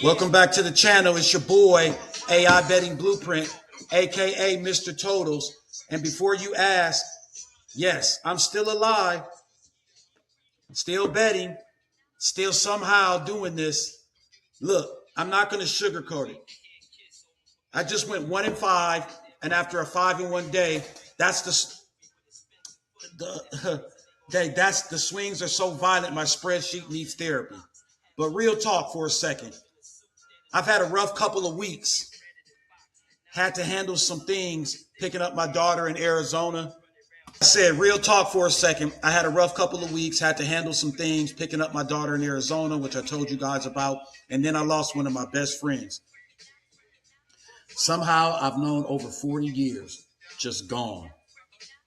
Welcome back to the channel. It's your boy, AI Betting Blueprint, aka Mr. Totals. And before you ask, yes, I'm still alive, still betting, still somehow doing this. Look, I'm not going to sugarcoat it. I just went 1-5, and after a 5-1 day, that's the swings are so violent. My spreadsheet needs therapy. But real talk for a second. I've had a rough couple of weeks. Had to handle some things, picking up my daughter in Arizona. I said, real talk for a second. I had a rough couple of weeks, had to handle some things, picking up my daughter in Arizona, which I told you guys about. And then I lost one of my best friends. Somehow I've known over 40 years, just gone.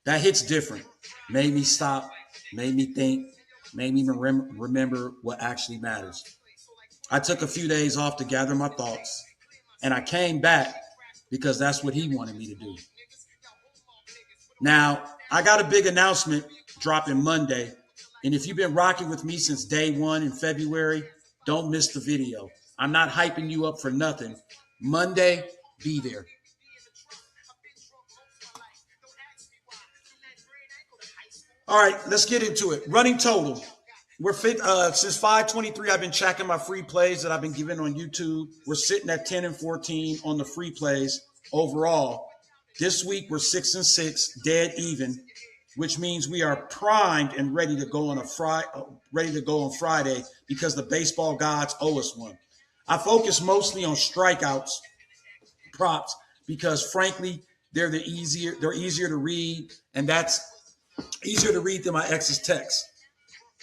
That hits different. Made me stop, made me think, made me remember what actually matters. I took a few days off to gather my thoughts, and I came back because that's what he wanted me to do. Now, I got a big announcement dropping Monday, and if you've been rocking with me since day one in February, don't miss the video. I'm not hyping you up for nothing. Monday, be there. All right, let's get into it. Running total. We're since 5:23. I've been checking my free plays that I've been giving on YouTube. We're sitting at 10-14 on the free plays overall. This week we're 6-6, dead even, which means we are primed and ready to go on Friday because the baseball gods owe us one. I focus mostly on strikeouts, props, because frankly they're easier to read, and that's easier to read than my ex's text.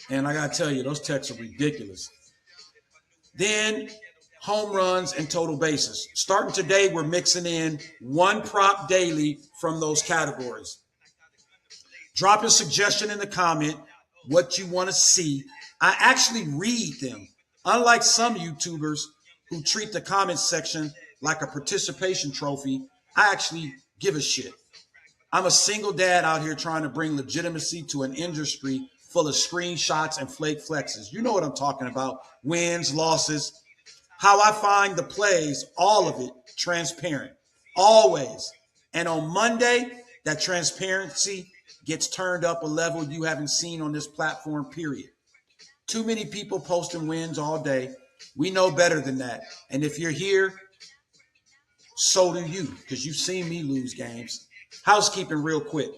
And I got to tell you, those texts are ridiculous. Then home runs and total bases. Starting today, we're mixing in one prop daily from those categories. Drop a suggestion in the comment what you want to see. I actually read them. Unlike some YouTubers who treat the comment section like a participation trophy, I actually give a shit. I'm a single dad out here trying to bring legitimacy to an industry full of screenshots and flake flexes. You know what I'm talking about. Wins, losses. How I find the plays, all of it, transparent. Always. And on Monday, that transparency gets turned up a level you haven't seen on this platform, period. Too many people posting wins all day. We know better than that. And if you're here, so do you, because you've seen me lose games. Housekeeping real quick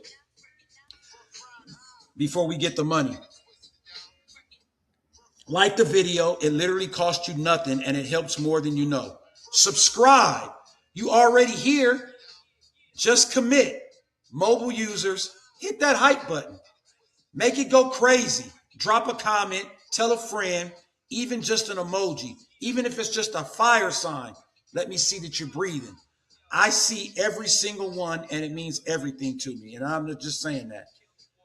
before we get the money. Like the video. It literally costs you nothing, and it helps more than you know. Subscribe. You already here. Just commit. Mobile users, hit that hype button. Make it go crazy. Drop a comment. Tell a friend. Even just an emoji. Even if it's just a fire sign. Let me see that you're breathing. I see every single one, and it means everything to me. And I'm not just saying that.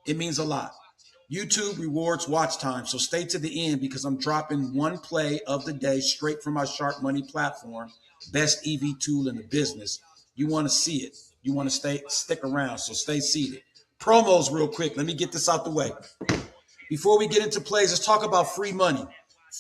It means a lot. YouTube rewards watch time, so stay to the end because I'm dropping one play of the day straight from my Sharp Money platform, best EV tool in the business. You want to see it. You want to stick around, so stay seated. Promos real quick. Let me get this out the way. Before we get into plays, let's talk about free money.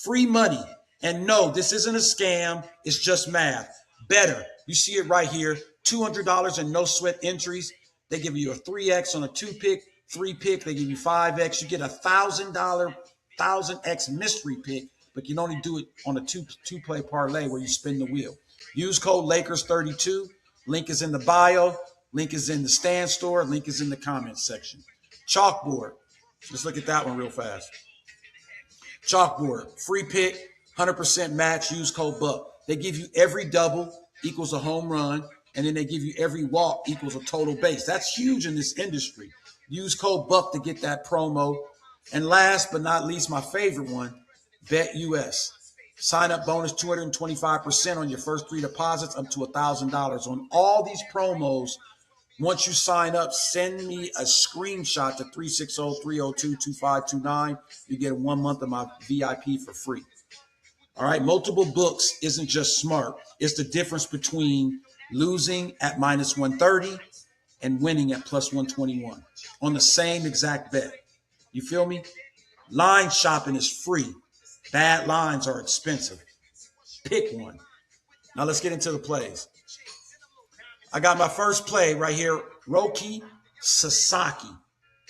Free money. And no, this isn't a scam. It's just math. Better. You see it right here. $200 in no sweat entries. They give you a 3X on a 2-pick. 3-pick, they give you 5X. You get a $1,000 1000X mystery pick, but you can only do it on a two-play parlay where you spin the wheel. Use code Lakers32. Link is in the bio. Link is in the stand store. Link is in the comments section. Chalkboard. Let's look at that one real fast. Chalkboard. Free pick, 100% match. Use code BUCK. They give you every double equals a home run, and then they give you every walk equals a total base. That's huge in this industry. Use code BUCK to get that promo. And last but not least, my favorite one, BetUS. Sign up bonus 225% on your first 3 deposits up to $1,000. On all these promos, once you sign up, send me a screenshot to 360-302-2529. You get 1 month of my VIP for free. All right, multiple books isn't just smart. It's the difference between losing at minus 130 and winning at plus 121 on the same exact bet. You feel me? Line shopping is free. Bad lines are expensive. Pick one. Now let's get into the plays. I got my first play right here. Roki Sasaki.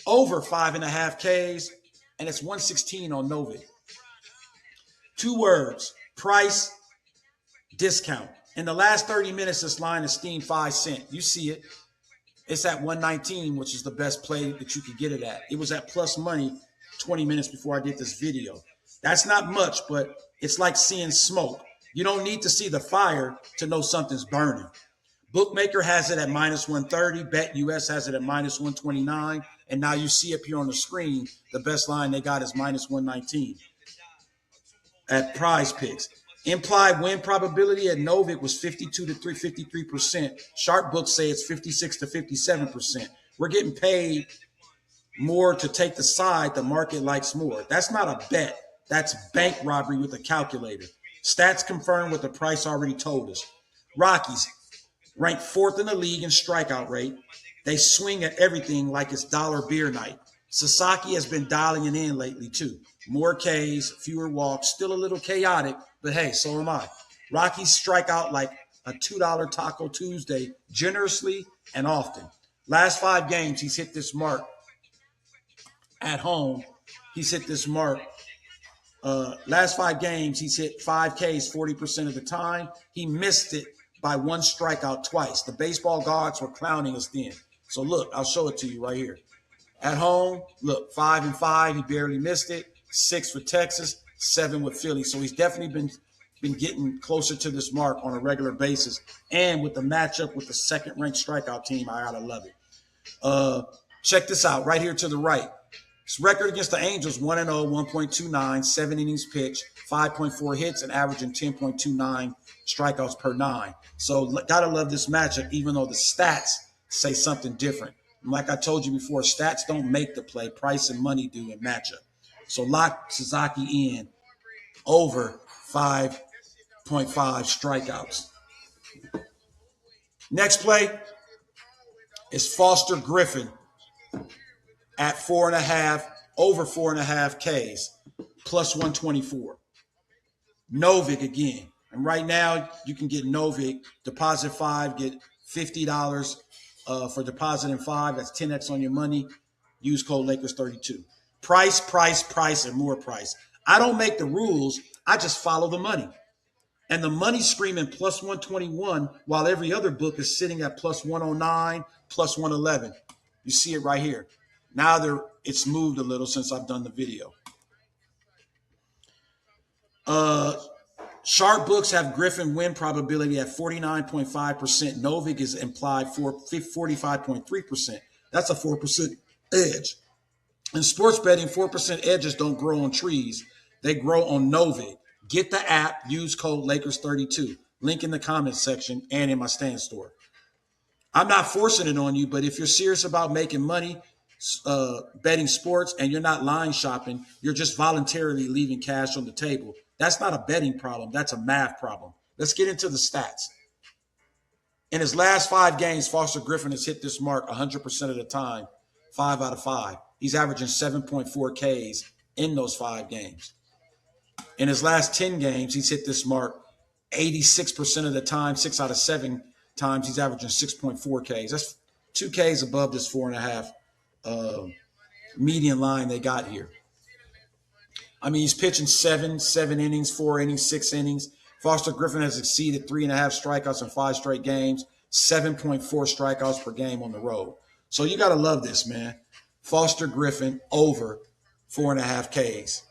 Over 5.5 Ks. And it's 116 on Novik. 2 words. Price, discount. In the last 30 minutes, this line is steamed 5 cents. You see it. It's at 119, which is the best play that you could get it at. It was at plus money 20 minutes before I did this video. That's not much, but it's like seeing smoke. You don't need to see the fire to know something's burning. Bookmaker has it at minus 130. Bet US has it at minus 129. And now you see up here on the screen, the best line they got is minus 119 at PrizePicks. Implied win probability at Novik was 52 to 53%. Sharp books say it's 56 to 57%. We're getting paid more to take the side the market likes more. That's not a bet. That's bank robbery with a calculator. Stats confirm what the price already told us. Rockies ranked 4th in the league in strikeout rate. They swing at everything like it's dollar beer night. Sasaki has been dialing it in lately too. More Ks, fewer walks, still a little chaotic, but hey, so am I. Rockies strike out like a $2 Taco Tuesday generously and often. Last 5 games, he's hit this mark. At home, he's hit this mark. Last 5 games, he's hit 5 Ks 40% of the time. He missed it by 1 strikeout twice. The baseball gods were clowning us then. So look, I'll show it to you right here. At home, look, 5 and 5, he barely missed it. 6 with Texas, 7 with Philly. So he's definitely been getting closer to this mark on a regular basis. And with the matchup with the second-ranked strikeout team, I gotta love it. Check this out right here to the right. His record against the Angels, 1-0, 1.29, 7 innings pitched, 5.4 hits, and averaging 10.29 strikeouts per 9. So gotta love this matchup, even though the stats say something different. And like I told you before, stats don't make the play. Price and money do in matchup. So lock Sasaki in over 5.5 strikeouts. Next play is Foster Griffin at 4.5, over 4.5 Ks, plus 124. Novik again. And right now, you can get Novik, deposit 5, get $50 for depositing 5. That's 10x on your money. Use code Lakers32. Price, and more price. I don't make the rules. I just follow the money. And the money's screaming plus 121 while every other book is sitting at plus 109, plus 111. You see it right here. Now it's moved a little since I've done the video. Sharp books have Griffin win probability at 49.5%. Novik is implied for 45.3%. That's a 4% edge. In sports betting, 4% edges don't grow on trees. They grow on Novik. Get the app. Use code Lakers32. Link in the comments section and in my stand store. I'm not forcing it on you, but if you're serious about making money, betting sports, and you're not line shopping, you're just voluntarily leaving cash on the table. That's not a betting problem. That's a math problem. Let's get into the stats. In his last 5 games, Foster Griffin has hit this mark 100% of the time, 5 out of 5. He's averaging 7.4 Ks in those 5 games. In his last 10 games, he's hit this mark 86% of the time, 6 out of 7 times. He's averaging 6.4 Ks. That's 2 Ks above this 4.5 median line they got here. I mean, he's pitching 7 innings, 4 innings, 6 innings. Foster Griffin has exceeded 3.5 strikeouts in 5 straight games, 7.4 strikeouts per game on the road. So you got to love this, man. Foster Griffin over 4.5 Ks.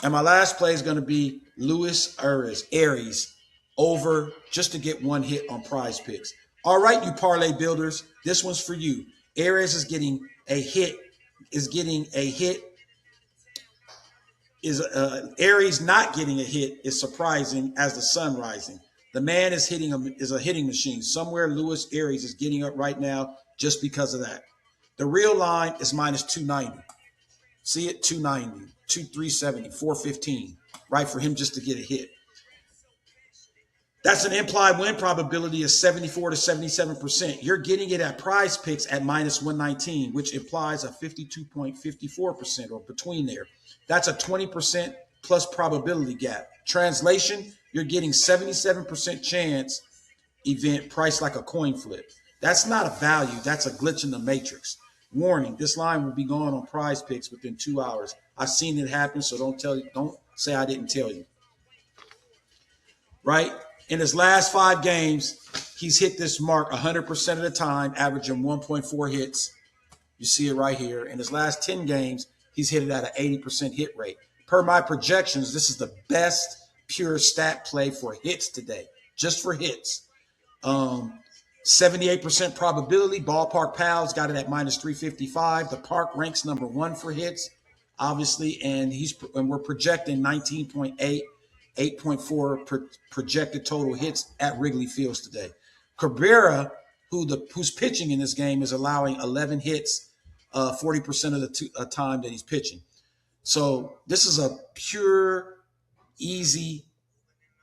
And my last play is going to be Luis Aries over just to get 1 hit on PrizePicks. All right, you parlay builders, this one's for you. Aries is getting a hit. Aries not getting a hit is surprising as the sun rising. The man is a hitting machine. Somewhere Luis Aries is getting up right now just because of that. The real line is minus 290. See it? 290, 370, 415, right, for him just to get a hit. That's an implied win probability of 74 to 77%. You're getting it at PrizePicks at minus 119, which implies a 52.54% or between there. That's a 20% plus probability gap. Translation, you're getting 77% chance event priced like a coin flip. That's not a value. That's a glitch in the matrix. Warning, this line will be gone on PrizePicks within 2 hours. I've seen it happen, so don't say I didn't tell you. Right? In his last 5 games, he's hit this mark 100% of the time, averaging 1.4 hits. You see it right here. In his last 10 games, he's hit it at an 80% hit rate. Per my projections, this is the best pure stat play for hits today, just for hits. 78% probability. Ballpark Pals got it at minus 355. The Park ranks number 1 for hits, obviously, and we're projecting 19.8, 8.4 projected total hits at Wrigley Fields today. Cabrera, who's pitching in this game, is allowing 11 hits, 40% of the time that he's pitching. So this is a pure, easy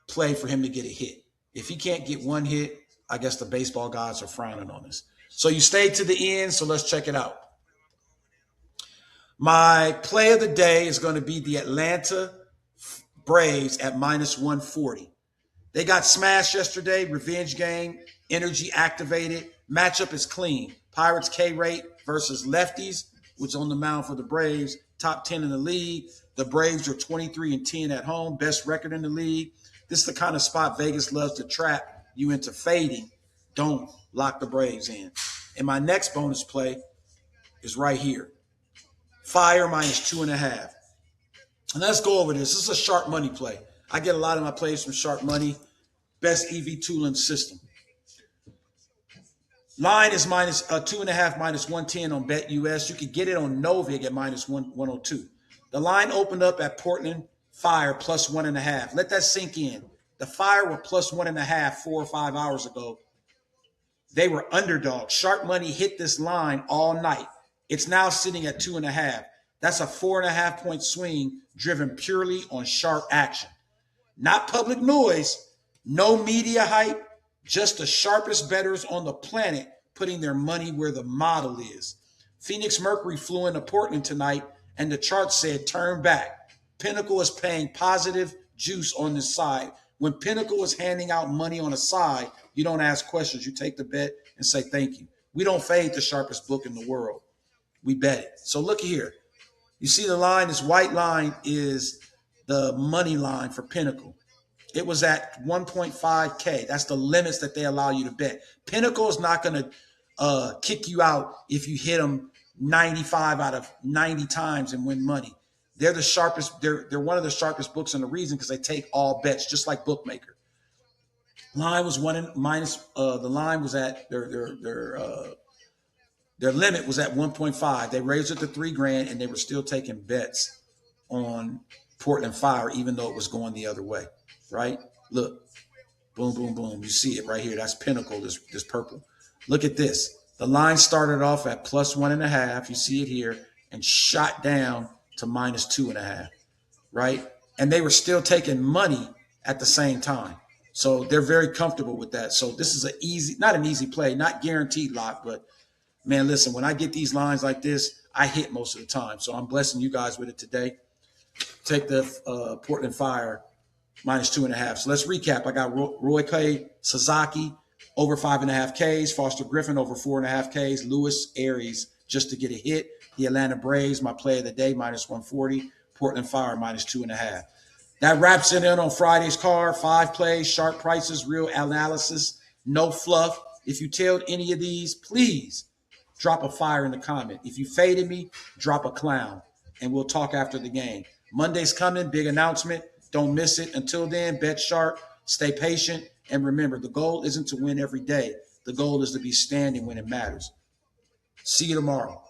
play for him to get a hit. If he can't get one hit, I guess the baseball gods are frowning on this. So you stayed to the end, so let's check it out. My play of the day is going to be the Atlanta Braves at minus 140. They got smashed yesterday, revenge game, energy activated. Matchup is clean. Pirates K rate versus lefties, which is on the mound for the Braves, top 10 in the league. The Braves are 23-10 at home, best record in the league. This is the kind of spot Vegas loves to trap you into fading. Don't lock the Braves in. And my next bonus play is right here. Fire minus 2.5. And let's go over this. This is a sharp money play. I get a lot of my plays from sharp money. Best EV tooling system. Line is minus 2.5, minus 110 on BetUS. You could get it on Novig at minus 102. The line opened up at Portland Fire plus 1.5. Let that sink in. The Fire were plus 1.5 4 or 5 hours ago. They were underdogs. Sharp money hit this line all night. It's now sitting at 2.5. That's a 4.5 point swing driven purely on sharp action. Not public noise, no media hype, just the sharpest bettors on the planet putting their money where the model is. Phoenix Mercury flew into Portland tonight, and the chart said turn back. Pinnacle is paying positive juice on this side. When Pinnacle is handing out money on a side, you don't ask questions. You take the bet and say thank you. We don't fade the sharpest book in the world. We bet it. So look here. You see the line, this white line is the money line for Pinnacle. It was at 1.5K. That's the limits that they allow you to bet. Pinnacle is not going to kick you out if you hit them 95 out of 90 times and win money. They're the sharpest. They're one of the sharpest books in the reason because they take all bets, just like Bookmaker. Line was the line was at their limit was at 1.5. They raised it to $3,000, and they were still taking bets on Portland Fire, even though it was going the other way. Right? Look, boom, boom, boom. You see it right here. That's Pinnacle. This purple. Look at this. The line started off at plus 1.5. You see it here, and shot down to minus 2.5, right? And they were still taking money at the same time. So they're very comfortable with that. So this is not an easy play, not guaranteed lock, but man, listen, when I get these lines like this, I hit most of the time. So I'm blessing you guys with it today. Take the Portland Fire minus 2.5. So let's recap. I got Roy K. Sasaki over 5.5 Ks, Foster Griffin over 4.5 Ks, Lewis Aries just to get a hit. The Atlanta Braves, my play of the day, minus 140. Portland Fire, minus 2.5. That wraps it in on Friday's card. 5 plays, sharp prices, real analysis, no fluff. If you tailed any of these, please drop a fire in the comment. If you faded me, drop a clown, and we'll talk after the game. Monday's coming, big announcement. Don't miss it. Until then, bet sharp, stay patient, and remember, the goal isn't to win every day. The goal is to be standing when it matters. See you tomorrow.